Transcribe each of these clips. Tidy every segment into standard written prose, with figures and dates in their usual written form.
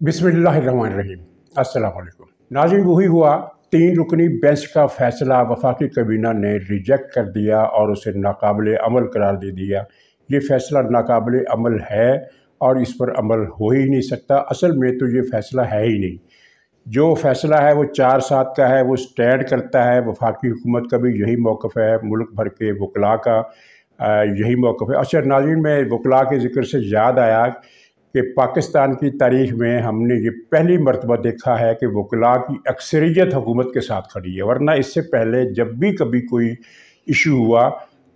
बिस्मिल्लाहिर्रहमानिर्रहीम। अस्सलाम वालेकुम। नाज़रीन, वही हुआ 3 रुकनी बेंच का फ़ैसला वफाकी काबीना ने रिजेक्ट कर दिया और उसे नाकाबिल अमल करार दे दिया। ये फ़ैसला नाकाबिल अमल है और इस पर अमल हो ही नहीं सकता। असल में तो ये फ़ैसला है ही नहीं। जो फ़ैसला है वो 4/7 का है, वो स्टैंड करता है। वफाकी हुकूमत का भी यही मौक़िफ़ है, मुल्क भर के वकला का यही मौक़िफ़ है। अच्छा नाज़रीन, मैं वकला के ज़िक्र से याद आया कि पाकिस्तान की तारीख़ में हमने ये पहली मरतबा देखा है कि वकला की अक्सरियत हुकूमत के साथ खड़ी है, वरना इससे पहले जब भी कभी कोई इशू हुआ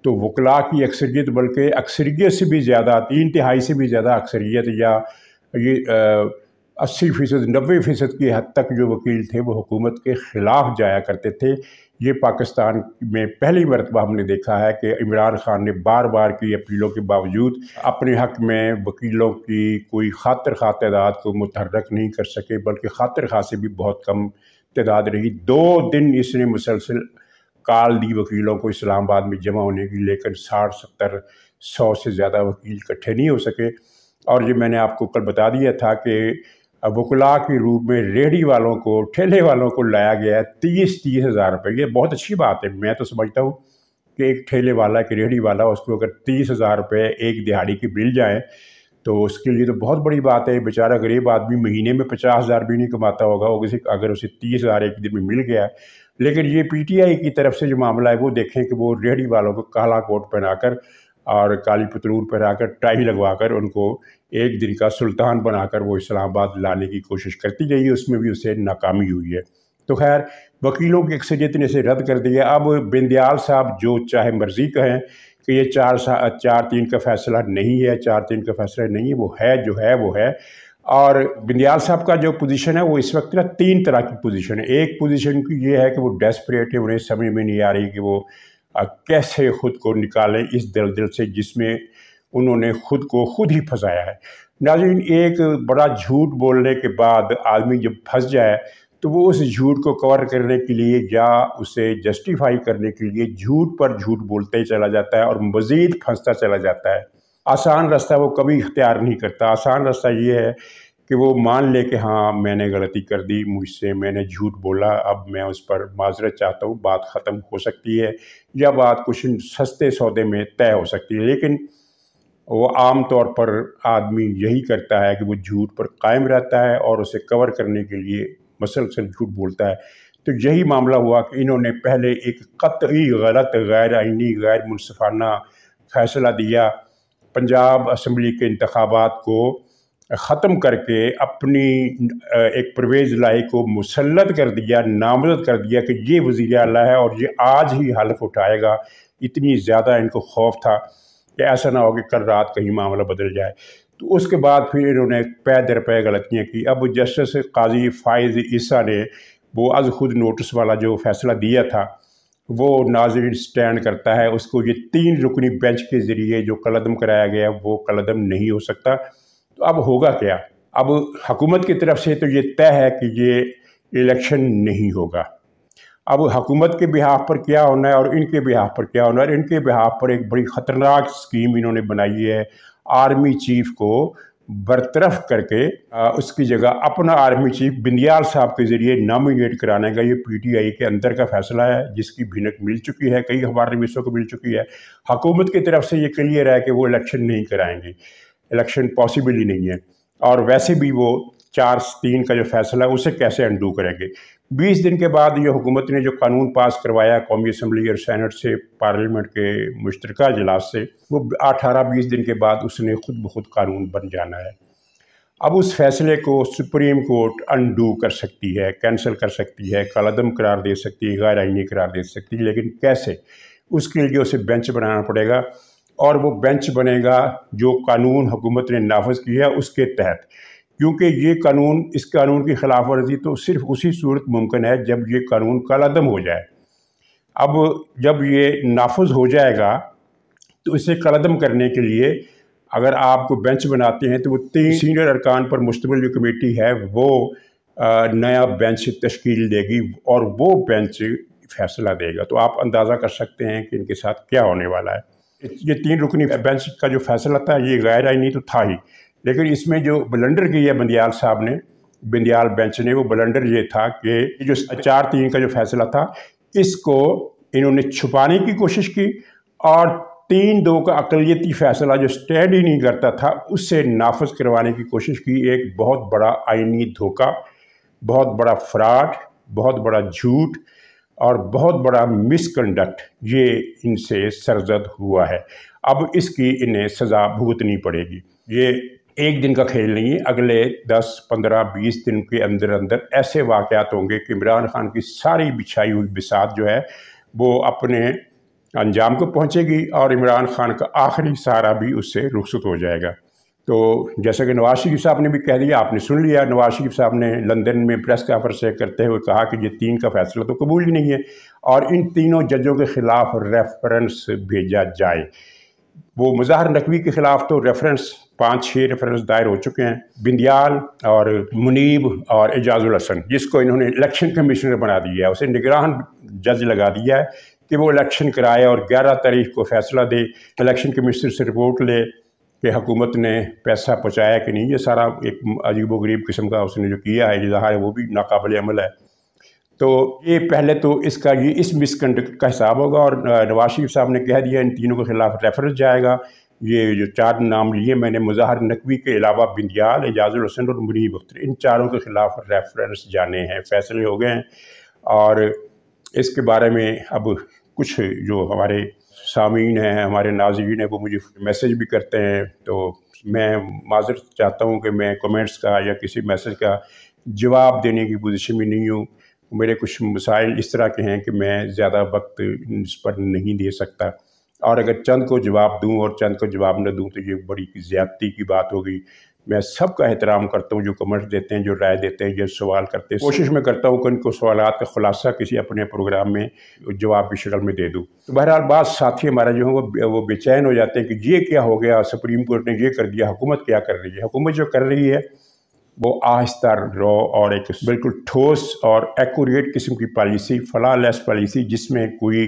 तो वकला की अक्सरियत, बल्कि अक्सरियत से भी ज़्यादा, 3/3 से भी ज़्यादा अक्सरियत, या ये 80% 90% की हद तक जो वकील थे वो हुकूमत के ख़िलाफ़ जाया करते थे। ये पाकिस्तान में पहली मरतबा हमने देखा है कि इमरान खान ने बार बार की अपीलों के बावजूद अपने हक़ में वकीलों की कोई खातिर खा तादाद को मुतहर्रक नहीं कर सके, बल्कि खातिर खा से भी बहुत कम तादाद रही। 2 दिन इसने मुसलसल कॉल दी वकीलों को इस्लामाबाद में जमा होने की, लेकिन 60, 70, 100 से ज़्यादा वकील इकट्ठे नहीं हो सके। और ये मैंने आपको कल बता दिया था कि वकला के रूप में रेहड़ी वालों को, ठेले वालों को लाया गया है 30 हज़ार रुपये। ये बहुत अच्छी बात है। मैं तो समझता हूँ कि एक ठेले वाला, एक रेहड़ी वाला, उसको अगर 30 हज़ार रुपये एक दिहाड़ी की मिल जाए तो उसके लिए तो बहुत बड़ी बात है। बेचारा गरीब आदमी महीने में 50 हज़ार भी नहीं कमाता होगा, अगर उसे 30 हज़ार एक दिन में मिल गया। लेकिन ये PTI की तरफ से जो मामला है वो देखें कि वो रेहड़ी वालों को काला कोट पहनाकर और काली पतलून पहनाकर, टाई लगवाकर, उनको एक दिन का सुल्तान बनाकर वो इस्लामाबाद लाने की कोशिश करती रही है। उसमें भी उसे नाकामी हुई है। तो खैर, वकीलों की अक्सरियत ने इसे रद्द कर दिया। अब बिंदयाल साहब जो चाहे मर्ज़ी कहें कि ये 4-3 का फ़ैसला नहीं है, 4-3 का फ़ैसला नहीं है, वो है जो है वो है। और बिंदयाल साहब का जो पोजीशन है वो इस वक्त ना 3 तरह की पोजीशन है। एक पोजीशन की ये है कि वो डेस्परेट है, उन्हें समझ में नहीं आ रही कि वो कैसे ख़ुद को निकालें इस दलदल से जिसमें उन्होंने ख़ुद को खुद ही फंसाया है। नाज़रीन, एक बड़ा झूठ बोलने के बाद आदमी जब फंस जाए तो वो उस झूठ को कवर करने के लिए या उसे जस्टिफाई करने के लिए झूठ पर झूठ बोलते ही चला जाता है और मज़ीद फंसता चला जाता है। आसान रास्ता वो कभी इख्तियार नहीं करता। आसान रास्ता ये है कि वो मान ले कि हाँ, मैंने गलती कर दी, मुझसे मैंने झूठ बोला, अब मैं उस पर माज़रत चाहता हूँ, बात ख़त्म हो सकती है, या बात कुछ सस्ते सौदे में तय हो सकती है। लेकिन वो आम तौर पर आदमी यही करता है कि वो झूठ पर कायम रहता है और उसे कवर करने के लिए मसलसल झूठ बोलता है। तो यही मामला हुआ कि इन्होंने पहले एक कतई गलत, गैर आइनी, गैर मुनसिफाना फ़ैसला दिया। पंजाब असम्बली के इंतखाबात को ख़त्म करके अपनी एक परवेज़ लाई को मुसल्लत कर दिया, नामज़द कर दिया कि ये वज़ीर आला है और ये आज ही हल्फ़ उठाएगा। इतनी ज़्यादा इनको खौफ था कि ऐसा ना हो कि कल रात कहीं मामला बदल जाए। तो उसके बाद फिर इन्होंने पै दर पै गलतियाँ की। अब जस्टिस काज़ी फ़ाइज़ ईसा ने वो अज़ खुद नोटिस वाला जो फ़ैसला दिया था वो नाज़रीन स्टैंड करता है। उसको ये 3 रुकनी बेंच के ज़रिए जो कलअदम कराया गया वो कलअदम नहीं हो सकता। तो अब होगा क्या? अब हुकूमत की तरफ से तो ये तय है कि ये इलेक्शन नहीं होगा। अब हुकूमत के बिहाफ पर क्या होना है और इनके बिहाफ पर क्या होना है। इनके बिहाफ पर एक बड़ी ख़तरनाक स्कीम इन्होंने बनाई है। आर्मी चीफ को बरतरफ करके उसकी जगह अपना आर्मी चीफ बिंदयाल साहब के ज़रिए नॉमिनेट कराने का ये PTI के अंदर का फ़ैसला है, जिसकी भिनक मिल चुकी है, कई अखबार नवीसों को मिल चुकी है। हुकूमत की तरफ से ये क्लियर है कि वो इलेक्शन नहीं कराएंगे, इलेक्शन पॉसिबल ही नहीं है। और वैसे भी वो 4-3 का जो फ़ैसला है उसे कैसे अंडू करेंगे। 20 दिन के बाद ये हुकूमत ने जो कानून पास करवाया कौमी असम्बली और सेनेट से, पार्लियामेंट के मुश्तरका इजलास से, वो 18-20 दिन के बाद उसने खुद ब खुद कानून बन जाना है। अब उस फैसले को सुप्रीम कोर्ट अंडू कर सकती है, कैंसिल कर सकती है, कलअदम करार दे सकती है, गैर आइनी करार दे सकती है। लेकिन कैसे? उसके लिए उसे बेंच बनाना पड़ेगा और वो बेंच बनेगा जो कानून हुकूमत ने नाफिज किया उसके तहत। क्योंकि ये कानून, इस कानून की खिलाफ वर्जी तो सिर्फ उसी सूरत मुमकिन है जब ये कानून कलअदम हो जाए। अब जब ये नाफिज हो जाएगा तो इसे कलअदम करने के लिए अगर आपको बेंच बनाते हैं तो वो 3 सीनियर अरकान पर मुश्तमिल जो कमेटी है वो नया बेंच तश्कील देगी और वो बेंच फैसला देगा। तो आप अंदाज़ा कर सकते हैं कि इनके साथ क्या होने वाला है। ये 3 रुकनी बेंच का जो फैसला था ये गैर आइनी तो था ही, लेकिन इसमें जो ब्लंडर की है बंदियाल साहब ने बंदियाल बेंच ने, वो ब्लंडर ये था कि जो 4-3 का जो फैसला था इसको इन्होंने छुपाने की कोशिश की और 3-2 का अक़लियती फैसला जो स्टैंड ही नहीं करता था उससे नाफज करवाने की कोशिश की। एक बहुत बड़ा आईनी धोखा, बहुत बड़ा फ्रॉड, बहुत बड़ा झूठ और बहुत बड़ा मिसकंडक्ट ये इनसे सरजद हुआ है। अब इसकी इन्हें सज़ा भुगतनी पड़ेगी। ये एक दिन का खेल नहीं है, अगले 10, 15, 20 दिन के अंदर अंदर ऐसे वाक़यात होंगे कि इमरान खान की सारी बिछाई हुई बिसात जो है वो अपने अंजाम को पहुंचेगी और इमरान खान का आखिरी सहारा भी उससे रुखसत हो जाएगा। तो जैसा कि नवाज शरीफ साहब ने भी कह दिया, आपने सुन लिया, नवाज शरीफ साहब ने लंदन में प्रेस कॉन्फ्रेंस से करते हुए कहा कि ये 3 का फैसला तो कबूल ही नहीं है और इन तीनों जजों के ख़िलाफ़ रेफरेंस भेजा जाए। वो मुज़ाहिर नकवी के ख़िलाफ़ तो रेफरेंस 5-6 रेफरेंस दायर हो चुके हैं, बिंदियाल और मुनीब और एजाजुल हसन, जिसको इन्होंने इलेक्शन कमिश्नर बना दिया है, उसे निगरान जज लगा दिया है कि वो इलेक्शन कराए और 11 तारीख को फैसला दे। इलेक्शन कमिश्नर से रिपोर्ट ले कि हुकूमत ने पैसा पहुँचाया कि नहीं। ये सारा एक अजीब व गरीब किस्म का उसने जो किया है, ज़ाहिर है वो भी नाकाबिल अमल है। तो ये पहले तो इसका ये इस मिसकंडक्ट का हिसाब होगा और नवाज शरीफ साहब ने कह दिया इन तीनों के ख़िलाफ़ रेफरेंस जाएगा। ये जो 4 नाम लिए मैंने, मुज़ाहिर नकवी के अलावा बिंदियाल, एजाजुल हसन और मुनीब अख्तर, इन चारों के ख़िलाफ़ रेफरेंस जाने हैं, फैसले हो गए हैं। और इसके बारे में अब कुछ जो हमारे सामीन हैं, हमारे नाज़रीन हैं, वो मुझे मैसेज भी करते हैं, तो मैं माज़रत चाहता हूँ कि मैं कमेंट्स का या किसी मैसेज का जवाब देने की पोजीशन में नहीं हूँ। मेरे कुछ मसाइल इस तरह के हैं कि मैं ज़्यादा वक्त इस पर नहीं दे सकता और अगर चंद को जवाब दूँ और चंद को जवाब न दूँ तो ये बड़ी ज़्यादती की बात होगी। मैं सबका एहतराम करता हूँ जो कमेंट्स देते हैं, जो राय देते हैं, जो सवाल करते हैं। कोशिश मैं करता हूँ कि उनको सवालात का खुलासा किसी अपने प्रोग्राम में जवाब की शक्ल में दे दूँ। तो बहरहाल बात साथी हमारा जो है वो बेचैन हो जाते हैं कि ये क्या हो गया, सुप्रीम कोर्ट ने ये कर दिया, हुकूमत क्या कर रही है। हुकूमत जो कर रही है वो आहिस्ता रॉ और एक बिल्कुल ठोस और एक्यूरेट किस्म की पॉलिसी, फ्लॉलेस पॉलिसी जिसमें कोई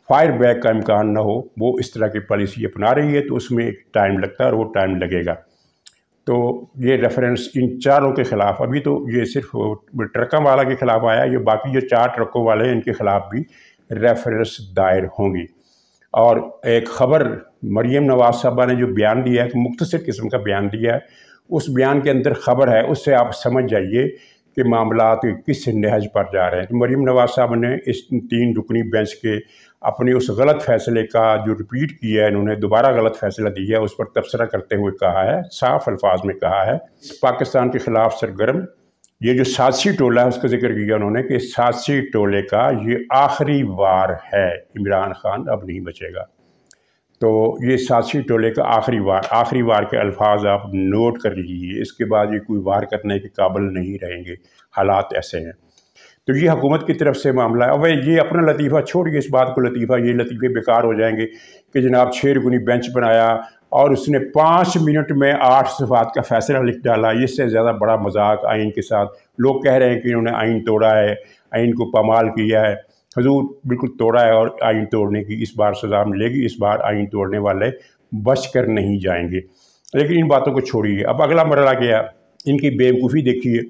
फायर बैक का इम्कान ना हो, वो इस तरह की पॉलिसी अपना रही है। तो उसमें एक टाइम लगता है और वो टाइम लगेगा। तो ये रेफरेंस इन चारों के ख़िलाफ़, अभी तो ये सिर्फ ट्रकों वाला के ख़िलाफ़ आया, ये बाकी जो 4 ट्रकों वाले हैं इनके ख़िलाफ़ भी रेफरेंस दायर होंगी। और एक ख़बर मरीम नवाज़ साहबा ने जो बयान दिया है, मुख्तसर किस्म का बयान दिया है, उस बयान के अंदर ख़बर है, उससे आप समझ जाइए कि मामलात किस नहज पर जा रहे हैं। तो मरीम नवाज़ साहब ने इस 3 रुकनी बेंच के अपने उस गलत फ़ैसले का जो रिपीट किया है, इन्होंने दोबारा गलत फ़ैसला दिया है, उस पर तबसरा करते हुए कहा है, साफ़ अल्फाज में कहा है, पाकिस्तान के ख़िलाफ़ सरगर्म ये जो साजिशी टोला है उसका जिक्र किया उन्होंने कि साजिशी टोले का ये आखिरी वार है, इमरान खान अब नहीं बचेगा। तो ये साजिशी टोले का आखिरी वार के अल्फाज आप नोट कर लीजिए। इसके बाद ये कोई वार करने के काबिल नहीं रहेंगे, हालात ऐसे हैं। तो ये हुकूमत की तरफ से मामला है। अब ये अपना लतीफ़ा छोड़िए, इस बात को लतीफ़ा, ये लतीफ़े बेकार हो जाएंगे कि जनाब 6 रुकनी बेंच बनाया और उसने 5 मिनट में 8 सफ़ात का फ़ैसला लिख डाला। इससे ज़्यादा बड़ा मजाक आइन के साथ लोग कह रहे हैं कि इन्होंने आइन तोड़ा है, आइन को पामाल किया है। हुजूर बिल्कुल तोड़ा है और आइन तोड़ने की इस बार सज़ा मिलेगी। इस बार आइन तोड़ने वाले बच कर नहीं जाएंगे। लेकिन इन बातों को छोड़िए, अब अगला मरला गया, इनकी बेवकूफ़ी देखिए।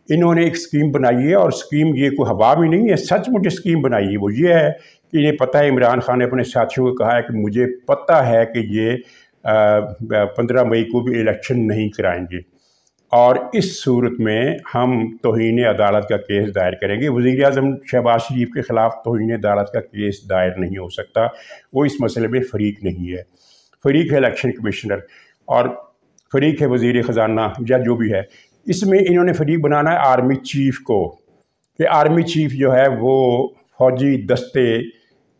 इन्होंने एक स्कीम बनाई है और स्कीम ये कोई हवा भी नहीं है, सचमुच स्कीम बनाई है। वो ये है कि इन्हें पता है, इमरान खान ने अपने साथियों को कहा है कि मुझे पता है कि ये 15 मई को भी इलेक्शन नहीं कराएंगे और इस सूरत में हम तौहीन अदालत का केस दायर करेंगे। वज़ीर-ए-आज़म शहबाज शरीफ के ख़िलाफ़ तौहीन अदालत का केस दायर नहीं हो सकता, वो इस मसले में फ़रीक नहीं है। फ़रीक है इलेक्शन कमिश्नर और फ़रीक है वज़ीर ख़जाना या जो भी है। इसमें इन्होंने फ़रीक बनाना है आर्मी चीफ़ को, कि आर्मी चीफ़ जो है वो फ़ौजी दस्ते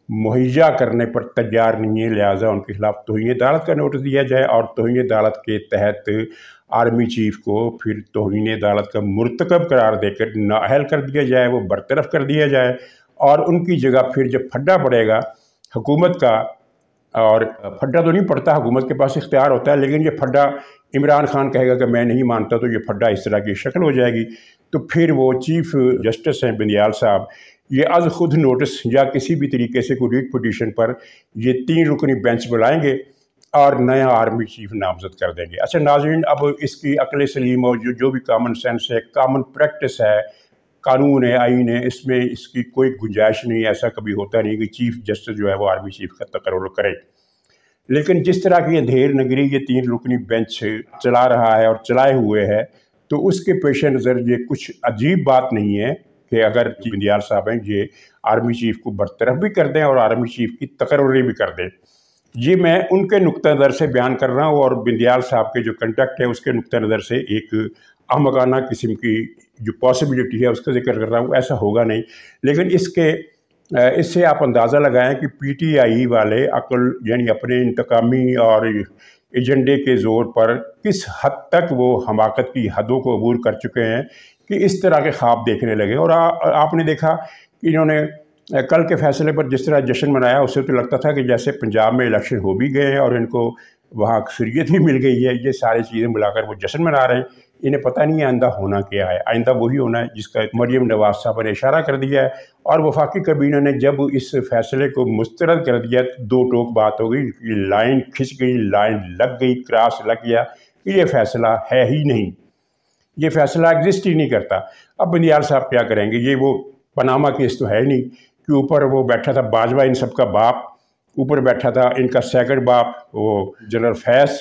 मुहैया करने पर तैयार नहीं है, लिहाजा उनके ख़िलाफ़ तौहीन अदालत का नोटिस दिया जाए और तौहीन अदालत के तहत आर्मी चीफ़ को फिर तौहीन अदालत का मुर्तकब करार देकर नाअहल कर दिया जाए, वो बरतरफ कर दिया जाए और उनकी जगह फिर जब फड्डा पड़ेगा हुकूमत का, और फड्डा तो नहीं पड़ता, हुकूमत के पास इख्तियार होता है, लेकिन ये फड्डा इमरान खान कहेगा कि मैं नहीं मानता, तो ये फड्डा इस तरह की शक्ल हो जाएगी। तो फिर वो चीफ़ जस्टिस हैं बिंदियाल साहब, ये अज़ खुद नोटिस या किसी भी तरीके से कोई रीट पिटीशन पर ये 3 रुकनी बेंच बुलाएंगे اور نیا آرمی چیف نامزد کر دیں گے۔ اچھا ناظرین، اب اس کی عقل سلیم اور جو بھی کامن سینس ہے، کامن پریکٹس ہے، قانون ہے، آئین ہے، اس میں اس کی کوئی گنجائش نہیں، ایسا کبھی ہوتا نہیں کہ چیف جسٹس جو ہے وہ آرمی چیف کا تقرر کرے۔ لیکن جس طرح کی اندھیر نگری یہ 3 رکنی بینچ چلا رہا ہے اور چلائے ہوئے ہے، تو اس کے پیش نظر یہ کچھ عجیب بات نہیں ہے کہ اگر بندیال صاحب ہیں یہ آرمی چیف کو برطرف بھی کر دیں اور آرمی چیف کی تقرری بھی کر دیں۔ یہ میں ان کے نقطہ نظر سے بیان کر رہا ہوں، اور بندیال صاحب کے جو کنٹیکٹ ہے اس کے نقطہ نظر سے ایک احمقانہ قسم کی جو پاسبلٹی ہے اس کا ذکر کر رہا ہوں۔ ایسا ہوگا نہیں، لیکن اس سے آپ اندازہ لگائیں کہ پی ٹی آئی والے عقل یعنی اپنے انتقامی اور ایجنڈے کے زور پر کس حد تک وہ حماقت کی حدوں کو عبور کر چکے ہیں کہ اس طرح کے خواب دیکھنے لگے۔ اور آپ نے دیکھا کہ انہوں نے کل کے فیصلے پر جس طرح جشن منایا، اس سے تو لگتا تھا کہ جیسے پنجاب میں الیکشن ہو بھی گئے ہیں اور ان کو وہاں اکثریت بھی مل گئی ہے۔ یہ ساری چیزیں ملا کر وہ جشن منا رہے ہیں، انہیں پتہ نہیں ہے آئندہ ہونا کیا ہے۔ آئندہ وہی ہونا ہے جس کا مریم نواز صاحب نے اشارہ کر دیا ہے، اور وفاقی کابینہ نے جب اس فیصلے کو مسترد کر دیا، 2 ٹوک بات ہو گئی، لائن کھنچ گئی، لائن لگ گئی، کراس لگ گیا کہ یہ فیصلہ ہے ہی نہیں، یہ فیصلہ ایگزسٹ ہی نہیں کرتا۔ اب بندیال صاحب کیا کریں گے؟ یہ وہ پاناما کیس تو ہے نہیں کہ اوپر وہ بیٹھا تھا باجوہ ان سب کا باپ، اوپر بیٹھا تھا ان کا سیکنڈ باپ وہ جنرل فیض،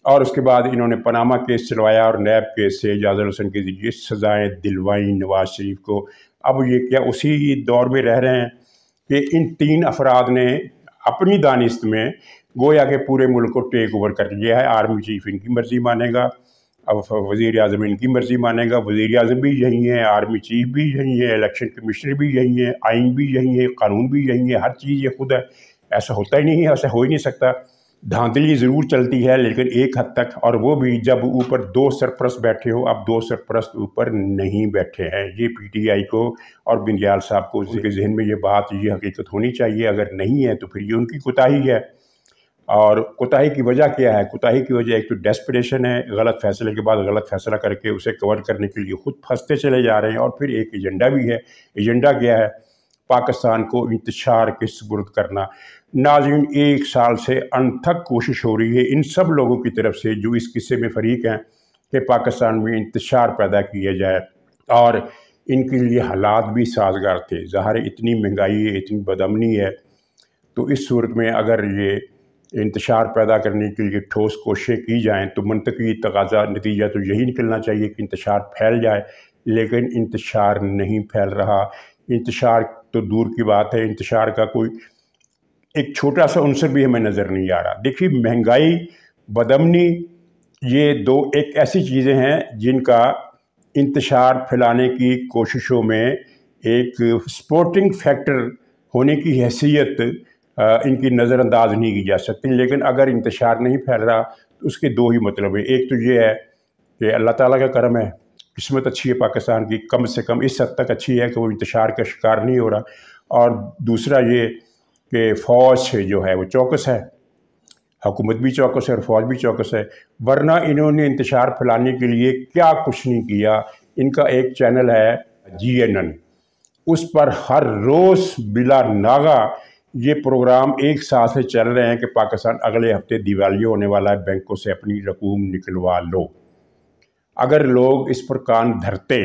اور اس کے بعد انہوں نے پاناما کیس چلوایا اور نیب کیس سے اعجاز الحسن کے ذریعے سزائیں دلوائیں نواز شریف کو۔ اب یہ کیا اسی دور میں رہ رہے ہیں کہ ان 3 افراد نے اپنی دانست میں گویا کہ پورے ملک کو ٹیک اوور کر لیا ہے۔ آرمی چیف ان کی مرضی مانے گا، اب وزیر اعظم ان کی مرضی مانے گا، وزیر اعظم بھی یہی ہیں، آرمی چیف بھی یہی ہے، الیکشن کمشنر بھی یہی ہیں، آئین بھی یہی ہے، قانون بھی یہی ہے، ہر چیز یہ خود ہے۔ ایسا ہوتا ہی نہیں ہے، ایسا ہو ہی نہیں سکتا۔ دھاندلی ضرور چلتی ہے لیکن ایک حد تک، اور وہ بھی جب اوپر 2 سرپرست بیٹھے ہو۔ اب 2 سرپرست اوپر نہیں بیٹھے ہیں، یہ پی ٹی آئی کو اور بندیال صاحب کو اس کے ذہن میں یہ بات، یہ حقیقت ہونی چاہیے۔ اگر نہیں ہے تو پھر یہ ان کی کوتاہی ہے۔ اور کوتاہی کی وجہ کیا ہے؟ کوتاہی کی وجہ ایک تو ڈیسپریشن ہے، غلط فیصلے کے بعد غلط فیصلہ کر کے اسے کور کرنے کے لیے خود پھنستے چلے جا رہے ہیں، اور پھر ایک ایجنڈا بھی ہے۔ ایجنڈا کیا ہے؟ پاکستان کو انتشار کے سپرد کرنا۔ ناظرین، 1 سال سے انتھک کوشش ہو رہی ہے ان سب لوگوں کی طرف سے جو اس قصے میں فریق ہیں کہ پاکستان میں انتشار پیدا کیا جائے، اور ان کے لیے حالات بھی سازگار تھے۔ ظاہر اتنی مہنگائی ہے، اتنی بدامنی ہے، تو اس صورت میں اگر یہ انتشار پیدا کرنے کے لیے ٹھوس کوششیں کی جائیں تو منطقی تقاضا نتیجہ تو یہی نکلنا چاہیے کہ انتشار پھیل جائے، لیکن انتشار نہیں پھیل رہا۔ انتشار تو دور کی بات ہے، انتشار کا کوئی ایک چھوٹا سا عنصر بھی ہمیں نظر نہیں آ رہا۔ دیکھیے، مہنگائی، بدامنی، یہ 2 ایک ایسی چیزیں ہیں جن کا انتشار پھیلانے کی کوششوں میں ایک سپورٹنگ فیکٹر ہونے کی حیثیت ان کی نظر انداز نہیں کی جا سکتی۔ لیکن اگر انتشار نہیں پھیل رہا تو اس کے 2 ہی مطلب ہیں۔ ایک تو یہ ہے کہ اللہ تعالیٰ کا کرم ہے، قسمت اچھی ہے پاکستان کی، کم سے کم اس حد تک اچھی ہے کہ وہ انتشار کا شکار نہیں ہو رہا، اور دوسرا یہ کہ فوج جو ہے وہ چوکس ہے، حکومت بھی چوکس ہے اور فوج بھی چوکس ہے۔ ورنہ انہوں نے انتشار پھیلانے کے لیے کیا کچھ نہیں کیا۔ ان کا ایک چینل ہے GNN، اس پر ہر روز بلا ناغہ یہ پروگرام 1 سال سے چل رہے ہیں کہ پاکستان اگلے ہفتے دیوالیہ ہونے والا ہے، بینکوں سے اپنی رقوم نکلوا لو۔ اگر لوگ اس پر کان دھرتے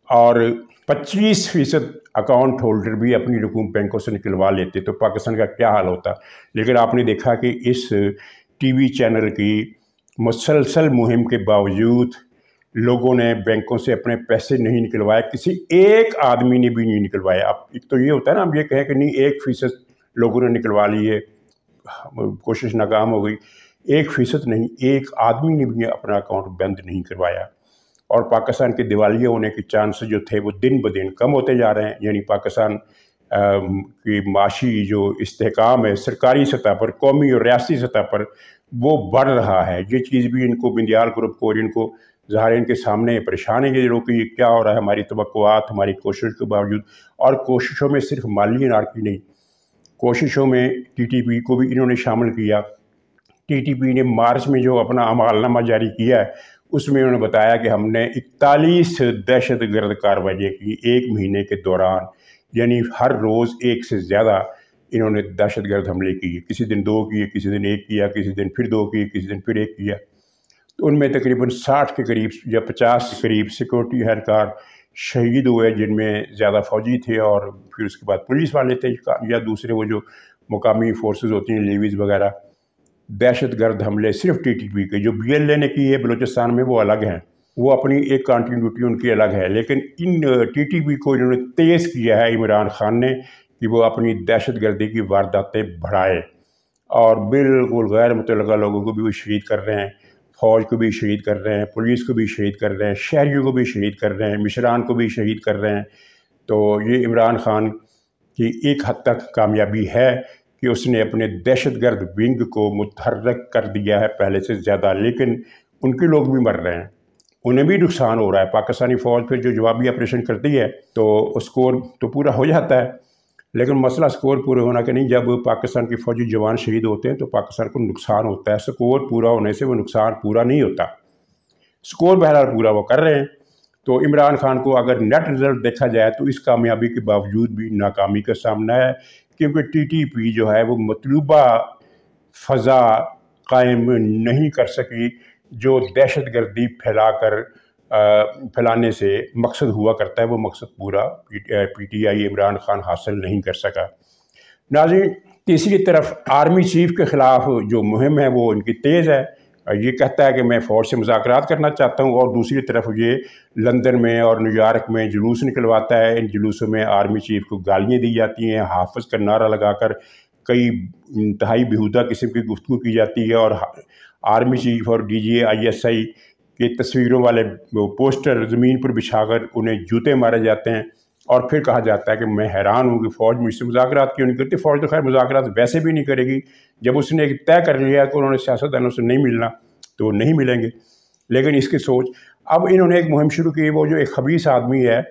اور 25% اکاؤنٹ ہولڈر بھی اپنی رقوم بینکوں سے نکلوا لیتے تو پاکستان کا کیا حال ہوتا۔ لیکن آپ نے دیکھا کہ اس ٹی وی چینل کی مسلسل مہم کے باوجود لوگوں نے بینکوں سے اپنے پیسے نہیں نکلوائے، کسی ایک آدمی نے بھی نہیں نکلوایا۔ اب ایک تو یہ ہوتا ہے نا، ہم یہ کہیں کہ نہیں 1% لوگوں نے نکلوا لی ہے، کوشش ناکام ہو گئی۔ 1% نہیں، ایک آدمی نے بھی اپنا اکاؤنٹ بند نہیں کروایا، اور پاکستان کے دیوالیہ ہونے کے چانس جو تھے وہ دن بدن کم ہوتے جا رہے ہیں۔ یعنی پاکستان کی معاشی جو استحکام ہے سرکاری سطح پر، قومی اور ریاستی سطح پر، وہ بڑھ رہا ہے۔ یہ چیز بھی ان کو بندیال گروپ کو اور ان کو ظاہر ان کے سامنے پریشان ہے یہ لوگ کہ یہ کیا ہو رہا ہے۔ ہماری توقعات، ہماری کوشش کے باوجود، اور کوششوں میں صرف مالی انارکی نہیں، کوششوں میں TTP کو بھی انہوں نے شامل کیا۔ TTP نے مارچ میں جو اپنا عمل نامہ جاری کیا ہے اس میں انہوں نے بتایا کہ ہم نے 41 دہشت گرد کاروائیاں کی 1 مہینے کے دوران، یعنی ہر روز 1 سے زیادہ इन्होंने दहशत गर्द हमले किए, किसी दिन 2 किए, किसी दिन 1 किया, किसी दिन फिर 2 किए, किसी दिन फिर 1 किया। तो उनमें तकरीबन 60 के करीब या 50 के करीब सिक्योरिटी एहलकार शहीद हुए, जिनमें ज़्यादा फ़ौजी थे और फिर उसके बाद पुलिस वाले थे या दूसरे वो जो मुकामी फोर्सेस होती हैं, लेवीज़ वगैरह। दहशत गर्द हमले सिर्फ टीटीपी के, जो बीएलए ने किए बलूचिस्तान में वो अलग हैं, वो अपनी एक कंटिन्यूटी उनकी अलग है, लेकिन इन टीटीपी को इन्होंने तेज़ किया है इमरान खान ने कि वो अपनी दहशत गर्दी की वारदातें बढ़ाए और बिल्कुल गैर मुतल्लका लोगों को भी वो शहीद कर रहे हैं, फ़ौज को भी शहीद कर रहे हैं, पुलिस को भी शहीद कर रहे हैं, शहरियों को भी शहीद कर रहे हैं, मिशरान को भी शहीद कर रहे हैं। तो ये इमरान खान की एक हद तक कामयाबी है कि उसने अपने दहशतगर्द विंग को मुतहर्रिक कर दिया है पहले से ज़्यादा, लेकिन उनके लोग भी मर रहे हैं, उन्हें भी नुकसान हो रहा है। पाकिस्तानी फ़ौज फिर जो जवाबी ऑपरेशन करती है तो स्कोर तो पूरा हो जाता है, लेकिन मसला स्कोर पूरे होना कि नहीं। जब पाकिस्तान के फ़ौजी जवान शहीद होते हैं तो पाकिस्तान को नुकसान होता है, स्कोर पूरा होने से वो नुकसान पूरा नहीं होता। स्कोर बहरहाल पूरा वो कर रहे हैं। तो इमरान खान को अगर नेट रिज़ल्ट देखा जाए तो इस कामयाबी के बावजूद भी नाकामी का सामना है, क्योंकि टीटीपी जो है वो मतलूबा फ़ज़ा कायम नहीं कर सकी जो दहशतगर्दी फैलाने से मकसद हुआ करता है, वो मकसद पूरा पीटीआई इमरान खान हासिल नहीं कर सका। नाज़रीन, तीसरी तरफ आर्मी चीफ के ख़िलाफ़ जो मुहिम है वो इनकी तेज़ है। ये कहता है कि मैं फ़ौज से मुज़ाकरात करना चाहता हूँ, और दूसरी तरफ ये लंदन में और न्यूयॉर्क में जुलूस निकलवाता है। इन जुलूसों में आर्मी चीफ को गालियाँ दी जाती हैं, हाफ़िज़ का नारा लगाकर कई इंतहाई बेहुदा किस्म की गुफ्तगू की जाती है, और आर्मी चीफ और DGI के तस्वीरों वाले पोस्टर ज़मीन पर बिछाकर उन्हें जूते मारे जाते हैं, और फिर कहा जाता है कि मैं हैरान हूँ कि फ़ौज मुझसे मुज़ाकरात क्यों नहीं करती। फ़ौज तो खैर मुज़ाकरात वैसे भी नहीं करेगी, जब उसने एक तय कर लिया कि उन्होंने सियासतदानों से नहीं मिलना तो वो नहीं मिलेंगे। लेकिन इसकी सोच, अब इन्होंने एक मुहिम शुरू की, वो जो एक खबीस आदमी है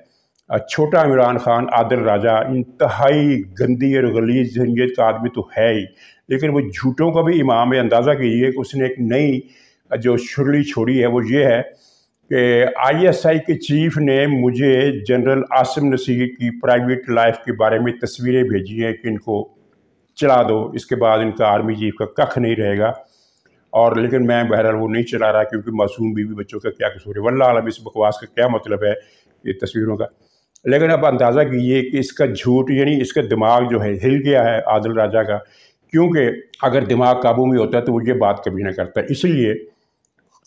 छोटा इमरान खान आदिल राजा, इंतहाई गंदी और गलीज़ ज़हनियत का आदमी तो है ही, लेकिन वो झूठों का भी इमाम है। अंदाज़ा कीजिए कि उसने एक नई जो शुरली छोड़ी है वो ये है कि ISI के चीफ ने मुझे जनरल आसिम नसीर की प्राइवेट लाइफ के बारे में तस्वीरें भेजी हैं कि इनको चला दो, इसके बाद इनका आर्मी चीफ का कख नहीं रहेगा। और लेकिन मैं बहरहाल वो नहीं चला रहा, क्योंकि मासूम बीवी बच्चों का क्या कसूर है। वल्लाह आलम इस बकवास का क्या मतलब है ये तस्वीरों का। लेकिन अब अंदाज़ा कीजिए कि इसका झूठ, यानी इसका दिमाग जो है हिल गया है आदिल राजा का, क्योंकि अगर दिमाग काबू में होता है तो वो ये बात कभी ना करता। इसलिए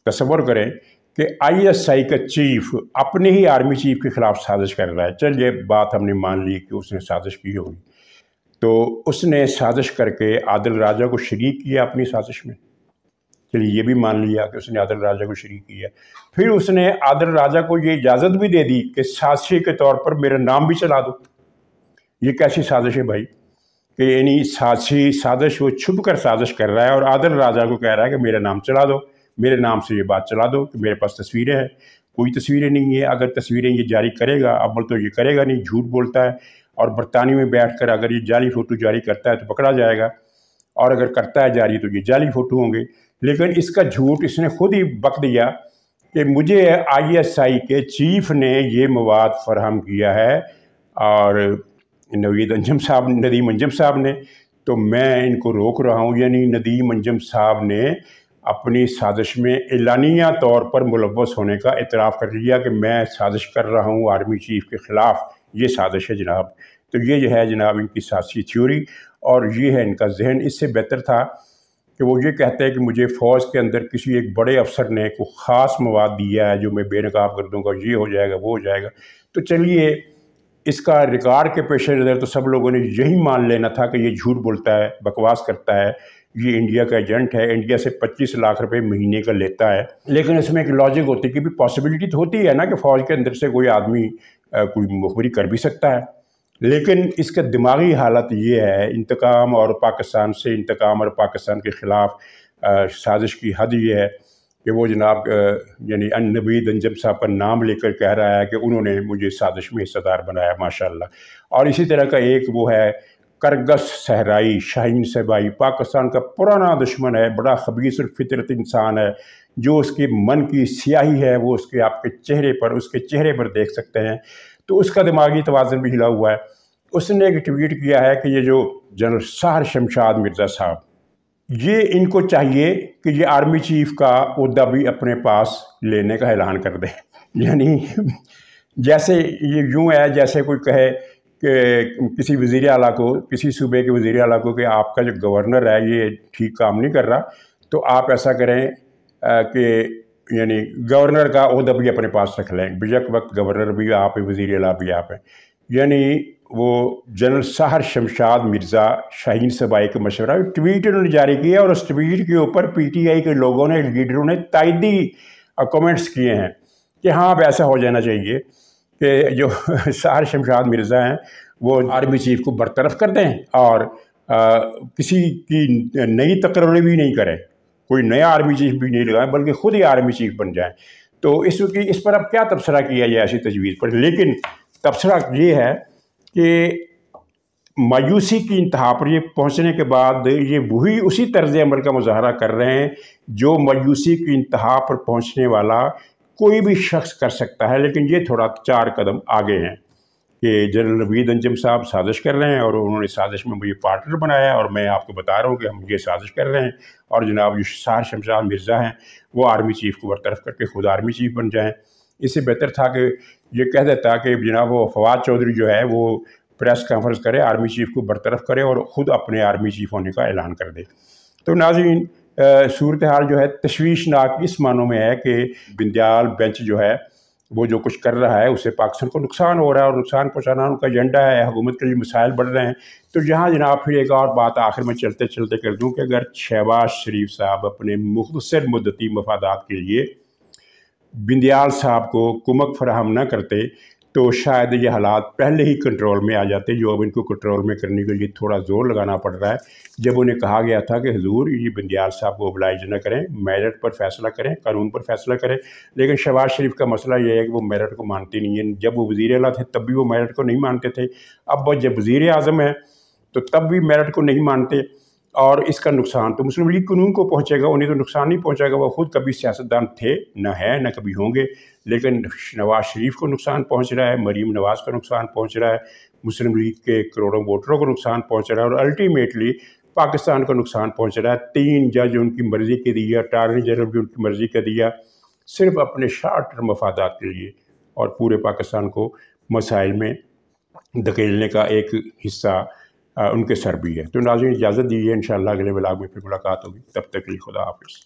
तसव्वुर करें कि ISI का चीफ अपने ही आर्मी चीफ के ख़िलाफ़ साजिश कर रहा है। चलिए बात हमने मान ली कि उसने साजिश की होगी, तो उसने साजिश करके आदिल राजा को शरीक किया अपनी साजिश में। चलिए ये भी मान लिया कि उसने आदिल राजा को शरीक किया। फिर उसने आदिल राजा को ये इजाज़त भी दे दी कि साजिशी के तौर पर मेरा नाम भी चला दो। ये कैसी साजिश है भाई, कि यानी साजिश वो छुप कर साजिश कर रहा है और आदिल राजा को कह रहा है कि मेरा नाम चला दो, मेरे नाम से ये बात चला दो कि मेरे पास तस्वीरें हैं। कोई तस्वीरें नहीं है। अगर तस्वीरें ये जारी करेगा, अव्वल तो ये करेगा नहीं, झूठ बोलता है, और बरतानिया में बैठकर अगर ये जाली फ़ोटो जारी करता है तो पकड़ा जाएगा, और अगर करता है जारी तो ये जाली फ़ोटो होंगे। लेकिन इसका झूठ इसने खुद ही बक दिया कि मुझे ISI के चीफ ने ये मवाद फराहम किया है, और नदीम अंजम साहब ने, तो मैं इनको रोक रहा हूँ। यानी नदीम अंजम साहब ने अपनी साजिश में एलानिया तौर पर मुलव्वस होने का इतराफ़ कर लिया कि मैं साजिश कर रहा हूँ आर्मी चीफ के ख़िलाफ़, ये साजिश है जनाब। तो ये जो है जनाब इनकी सियासी थ्योरी, और ये है इनका जहन। इससे बेहतर था कि वो ये कहते हैं कि मुझे फ़ौज के अंदर किसी एक बड़े अफसर ने कोई ख़ास मवाद दिया है जो मैं बेनकाब कर दूँगा, ये हो जाएगा वो हो जाएगा। तो चलिए इसका रिकॉर्ड के पेश नज़र तो सब लोगों ने यही मान लेना था कि ये झूठ बोलता है, बकवास करता है, ये इंडिया का एजेंट है, इंडिया से 25 लाख रुपए महीने का लेता है। लेकिन इसमें एक लॉजिक होती है कि भी पॉसिबिलिटी तो होती है ना कि फ़ौज के अंदर से कोई आदमी कोई मुखबरी कर भी सकता है। लेकिन इसका दिमागी हालत ये है, इंतकाम और पाकिस्तान से इंतकाम और पाकिस्तान के ख़िलाफ़ साजिश की हद ये है कि वो जनाब यानी नवीद अंजम साहब का नाम लेकर कह रहा है कि उन्होंने मुझे साजिश में हिस्सेदार बनाया, माशाअल्लाह। और इसी तरह का एक वो है करगस सहराई, शाहीन सहबाई, पाकिस्तान का पुराना दुश्मन है, बड़ा खबीस और फितरत इंसान है, जो उसके मन की स्याही है वो उसके चेहरे पर देख सकते हैं। तो उसका दिमागी तवाज़ुन भी हिला हुआ है। اس نے ایک ٹویٹ کیا ہے کہ یہ جو جنرل سہر شمشاد مرزا صاحب، یہ ان کو چاہیے کہ یہ آرمی چیف کا عہدہ بھی اپنے پاس لینے کا اعلان کر دیں۔ یعنی جیسے یہ یوں ہے جیسے کوئی کہے کہ کسی وزیر اعلیٰ کو، کسی صوبے کے وزیر اعلیٰ کو کہ آپ کا جو گورنر ہے یہ ٹھیک کام نہیں کر رہا، تو آپ ایسا کریں کہ یعنی گورنر کا عہدہ بھی اپنے پاس رکھ لیں، بیک وقت گورنر بھی آپ ہیں، وزیر اعلیٰ بھی آپ ہیں۔ یعنی وہ جنرل سہر شمشاد مرزا شاہین صبائی کا مشورہ ٹویٹ انہوں نے جاری کیا، اور اس ٹویٹ کے اوپر پی ٹی آئی کے لوگوں نے، لیڈروں نے تائیدی کمنٹس کیے ہیں کہ ہاں اب ایسا ہو جانا چاہیے کہ جو سہر شمشاد مرزا ہیں وہ آرمی چیف کو برطرف کر دیں اور کسی کی نئی تقرری بھی نہیں کریں، کوئی نیا آرمی چیف بھی نہیں لگائیں، بلکہ خود ہی آرمی چیف بن جائیں۔ تو اس پر اب کیا تبصرہ کیا جائے ایسی تجویز پر؟ لیکن تبصرہ یہ ہے کہ مایوسی کی انتہا پر یہ پہنچنے کے بعد یہ وہی اسی طرز عمل کا مظاہرہ کر رہے ہیں جو مایوسی کی انتہا پر پہنچنے والا کوئی بھی شخص کر سکتا ہے، لیکن یہ تھوڑا 4 قدم آگے ہیں کہ جنرل نوید انجم صاحب سازش کر رہے ہیں، اور انہوں نے سازش میں مجھے پارٹنر بنایا، اور میں آپ کو بتا رہا ہوں کہ ہم یہ سازش کر رہے ہیں، اور جناب جو سہر شمشاد مرزا ہیں وہ آرمی چیف کو برطرف کر کے خود آرمی چیف بن جائیں۔ اس سے بہتر تھا کہ یہ کہہ دیتا کہ جناب وہ فواد چودھری جو ہے وہ پریس کانفرنس کرے، آرمی چیف کو برطرف کرے اور خود اپنے آرمی چیف ہونے کا اعلان کر دے۔ تو ناظرین، صورتحال جو ہے تشویشناک اس معنوں میں ہے کہ بندیال بینچ جو ہے وہ جو کچھ کر رہا ہے اس سے پاکستان کو نقصان ہو رہا ہے، اور نقصان پہنچانا ان کا ایجنڈا ہے، حکومت کے لیے مسائل بڑھ رہے ہیں۔ تو یہاں جناب پھر ایک اور بات آخر میں چلتے چلتے کر دوں کہ اگر شہباز شریف صاحب اپنے مختصر مدتی مفادات کے لیے بندیال صاحب کو کمک فراہم نہ کرتے تو شاید یہ حالات پہلے ہی کنٹرول میں آ جاتے، جو اب ان کو کنٹرول میں کرنے کے لیے تھوڑا زور لگانا پڑ رہا ہے۔ جب انہیں کہا گیا تھا کہ حضور یہ بندیال صاحب کو اوبلائج نہ کریں، میرٹ پر فیصلہ کریں، قانون پر فیصلہ کریں، لیکن شہباز شریف کا مسئلہ یہ ہے کہ وہ میرٹ کو مانتے نہیں ہیں۔ جب وہ وزیر اعلیٰ تھے تب بھی وہ میرٹ کو نہیں مانتے تھے، اب وہ جب وزیر اعظم ہیں تو تب بھی میرٹ کو نہیں مانتے، اور اس کا نقصان تو مسلم لیگ قانون کو پہنچے گا، انہیں تو نقصان نہیں پہنچے گا، وہ خود کبھی سیاستدان تھے نہ ہیں نہ کبھی ہوں گے، لیکن نواز شریف کو نقصان پہنچ رہا ہے، مریم نواز کو نقصان پہنچ رہا ہے، مسلم لیگ کے کروڑوں ووٹروں کو نقصان پہنچ رہا ہے، اور الٹیمیٹلی پاکستان کو نقصان پہنچ رہا ہے۔ 3 جج ان کی مرضی کے دیا، اٹارنی جنرل بھی ان کی مرضی کا دیا، صرف اپنے شارٹ ٹرم مفادات کے لیے، اور پورے پاکستان کو مسائل میں دھکیلنے کا ایک حصہ ان کے سر بھی ہے۔ تو ناظرین اجازت دیجیے، انشاءاللہ اگلے ولاگ میں پھر ملاقات ہوگی، تب تک کے لیے خدا حافظ۔